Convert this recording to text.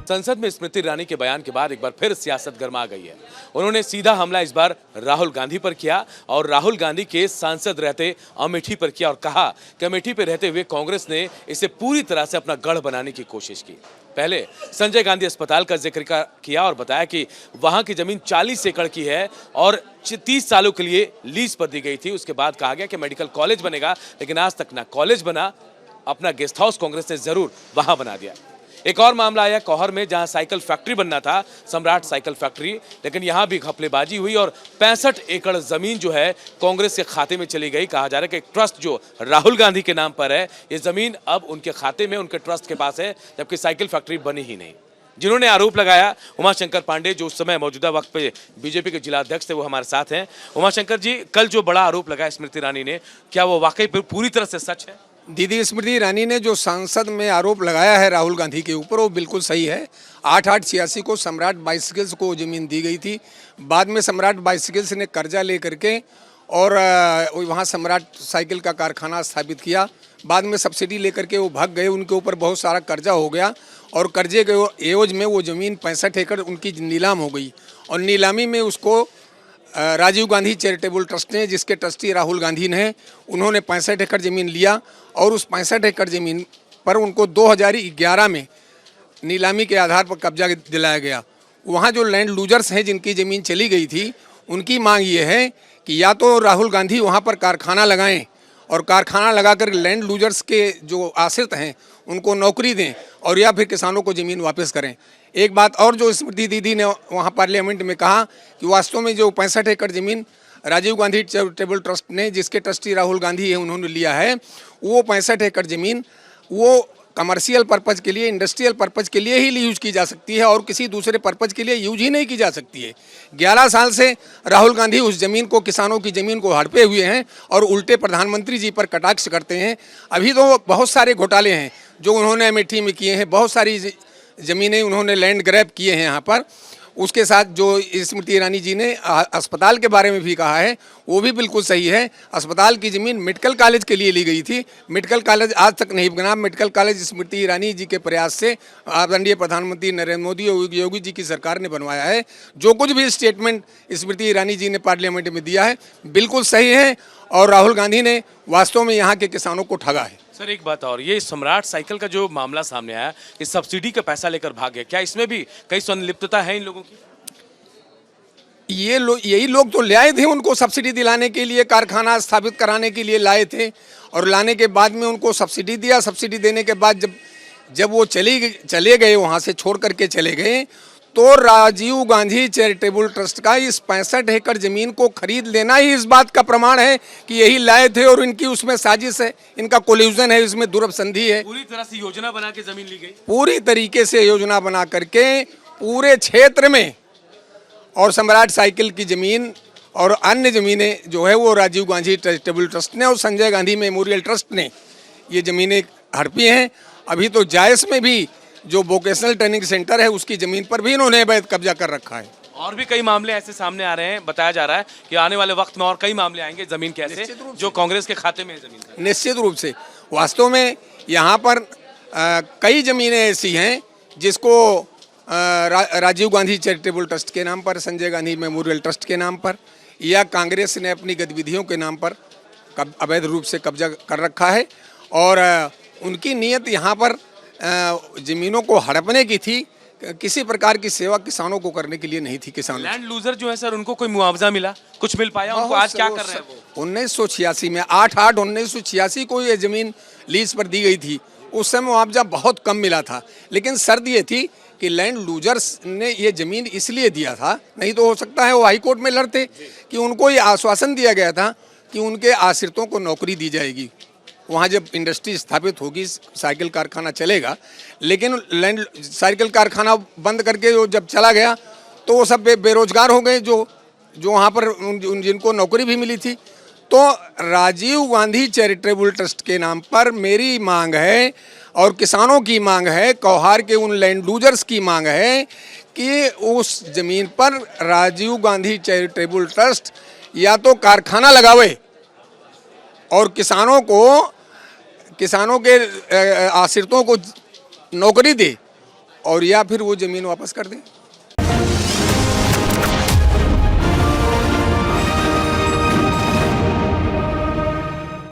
संसद में स्मृति ईरानी के बयान के बाद एक बार फिर सियासत गर्मा गई है। उन्होंने सीधा हमला इस बार राहुल गांधी पर किया और राहुल गांधी के सांसद रहते अमेठी पर किया और कहा कि अमेठी पर रहते हुए कांग्रेस ने इसे पूरी तरह से अपना गढ़ बनाने की कोशिश की। पहले संजय गांधी अस्पताल का जिक्र किया और बताया कि वहां की जमीन 40 एकड़ की है और 30 सालों के लिए लीज पर दी गई थी। उसके बाद कहा गया कि मेडिकल कॉलेज बनेगा, लेकिन आज तक ना कॉलेज बना, अपना गेस्ट हाउस कांग्रेस ने जरूर वहां बना दिया। एक और मामला आया कौहर में, जहां साइकिल फैक्ट्री बनना था, सम्राट साइकिल फैक्ट्री, लेकिन यहां भी घपलेबाजी हुई और 65 एकड़ जमीन जो है कांग्रेस के खाते में चली गई। कहा जा रहा है कि एक ट्रस्ट जो राहुल गांधी के नाम पर है, ये जमीन अब उनके खाते में, उनके ट्रस्ट के पास है, जबकि साइकिल फैक्ट्री बनी ही नहीं। जिन्होंने आरोप लगाया, उमाशंकर पांडे, जो उस समय मौजूदा वक्त पे बीजेपी के जिला अध्यक्ष थे, वो हमारे साथ हैं। उमाशंकर जी, कल जो बड़ा आरोप लगाया स्मृति ईरानी ने, क्या वो वाकई पूरी तरह से सच है? दीदी स्मृति ईरानी ने जो संसद में आरोप लगाया है राहुल गांधी के ऊपर, वो बिल्कुल सही है। 8/8/86 को सम्राट बाइसिकल्स को ज़मीन दी गई थी। बाद में सम्राट बाइसिकल्स ने कर्जा ले करके और वहाँ सम्राट साइकिल का कारखाना स्थापित किया। बाद में सब्सिडी लेकर के वो भाग गए, उनके ऊपर बहुत सारा कर्जा हो गया और कर्जे के एवज में वो ज़मीन 65 एकड़ उनकी नीलाम हो गई और नीलामी में उसको राजीव गांधी चैरिटेबल ट्रस्ट ने, जिसके ट्रस्टी राहुल गांधी ने, उन्होंने 65 एकड़ ज़मीन लिया और उस 65 एकड़ ज़मीन पर उनको 2011 में नीलामी के आधार पर कब्जा दिलाया गया। वहाँ जो लैंड लूजर्स हैं, जिनकी ज़मीन चली गई थी, उनकी मांग ये है कि या तो राहुल गांधी वहाँ पर कारखाना लगाएं और कारखाना लगाकर लैंड लूजर्स के जो आश्रित हैं उनको नौकरी दें, और या फिर किसानों को ज़मीन वापस करें। एक बात और जो स्मृति दीदी ने वहाँ पार्लियामेंट में कहा कि वास्तव में जो 65 एकड़ ज़मीन राजीव गांधी चैरिटेबल ट्रस्ट ने, जिसके ट्रस्टी राहुल गांधी है, उन्होंने लिया है, वो 65 एकड़ ज़मीन वो कमर्शियल पर्पज़ के लिए, इंडस्ट्रियल पर्पज़ के लिए ही यूज़ की जा सकती है और किसी दूसरे पर्पज़ के लिए यूज ही नहीं की जा सकती है। 11 साल से राहुल गांधी उस ज़मीन को, किसानों की ज़मीन को हड़पे हुए हैं और उल्टे प्रधानमंत्री जी पर कटाक्ष करते हैं। अभी तो बहुत सारे घोटाले हैं जो उन्होंने अमेठी में किए हैं, बहुत सारी ज़मीनें उन्होंने लैंड ग्रैब किए हैं यहाँ पर। उसके साथ जो स्मृति ईरानी जी ने अस्पताल के बारे में भी कहा है, वो भी बिल्कुल सही है। अस्पताल की ज़मीन मेडिकल कॉलेज के लिए ली गई थी। मेडिकल कॉलेज आज तक नहीं बना। मेडिकल कॉलेज स्मृति ईरानी जी के प्रयास से आदरणीय प्रधानमंत्री नरेंद्र मोदी और योगी जी की सरकार ने बनवाया है। जो कुछ भी स्टेटमेंट स्मृति ईरानी जी ने पार्लियामेंट में दिया है बिल्कुल सही है और राहुल गांधी ने वास्तव में यहाँ के किसानों को ठगा है। सर, एक बात और, ये सम्राट साइकिल का जो मामला सामने आया, इस सब्सिडी का पैसा लेकर भाग गया, क्या इसमें भी कई संलिप्तता है इन लोगों की? यही लोग तो ले आए थे उनको सब्सिडी दिलाने के लिए, कारखाना स्थापित कराने के लिए लाए थे और लाने के बाद में उनको सब्सिडी दिया। सब्सिडी देने के बाद जब वो चले गए, वहाँ से छोड़ करके चले गए, तो राजीव गांधी चैरिटेबल ट्रस्ट का इस 65 एकड़ ज़मीन को खरीद लेना ही इस बात का प्रमाण है कि यही लाए थे और इनकी उसमें साजिश है, इनका कोल्यूजन है, इसमें दुर्भ संधि है। पूरी तरह से योजना बना के ज़मीन ली गई, पूरी तरीके से योजना बना करके पूरे क्षेत्र में, और सम्राट साइकिल की ज़मीन और अन्य ज़मीनें जो है वो राजीव गांधी चैरिटेबल ट्रस्ट ने और संजय गांधी मेमोरियल ट्रस्ट ने ये ज़मीनें हड़पी हैं। अभी तो जायस में भी जो वोकेशनल ट्रेनिंग सेंटर है, उसकी ज़मीन पर भी इन्होंने अवैध कब्जा कर रखा है। और भी कई मामले ऐसे सामने आ रहे हैं। बताया जा रहा है कि आने वाले वक्त में और कई मामले आएंगे ज़मीन के ऐसे, जो कांग्रेस के खाते में है ज़मीन। निश्चित रूप से वास्तव में यहाँ पर कई ज़मीनें ऐसी हैं जिसको राजीव गांधी चैरिटेबल ट्रस्ट के नाम पर, संजय गांधी मेमोरियल ट्रस्ट के नाम पर, या कांग्रेस ने अपनी गतिविधियों के नाम पर अवैध रूप से कब्जा कर रखा है और उनकी नीयत यहाँ पर ज़मीनों को हड़पने की थी, किसी प्रकार की सेवा किसानों को करने के लिए नहीं थी। किसान लैंड लूजर जो है सर, उनको कोई मुआवजा मिला, कुछ मिल पाया उनको? आज क्या कर रहे हैं वो? 1986 में 8/8/1986 को ये ज़मीन लीज पर दी गई थी। उस समय मुआवजा बहुत कम मिला था, लेकिन शर्त ये थी कि लैंड लूजर्स ने ये ज़मीन इसलिए दिया था, नहीं तो हो सकता है वो हाई कोर्ट में लड़ते, कि उनको ये आश्वासन दिया गया था कि उनके आश्रितों को नौकरी दी जाएगी, वहाँ जब इंडस्ट्री स्थापित होगी, साइकिल कारखाना चलेगा। लेकिन लैंड साइकिल कारखाना बंद करके वो जब चला गया तो वो सब बेरोजगार हो गए, जो वहाँ पर जिनको नौकरी भी मिली थी। तो राजीव गांधी चैरिटेबल ट्रस्ट के नाम पर मेरी मांग है और किसानों की मांग है, कौहार के उन लैंड लूजर्स की मांग है कि उस ज़मीन पर राजीव गांधी चैरिटेबल ट्रस्ट या तो कारखाना लगावे और किसानों के आश्रितों को नौकरी दे और या फिर वो ज़मीन वापस कर दें।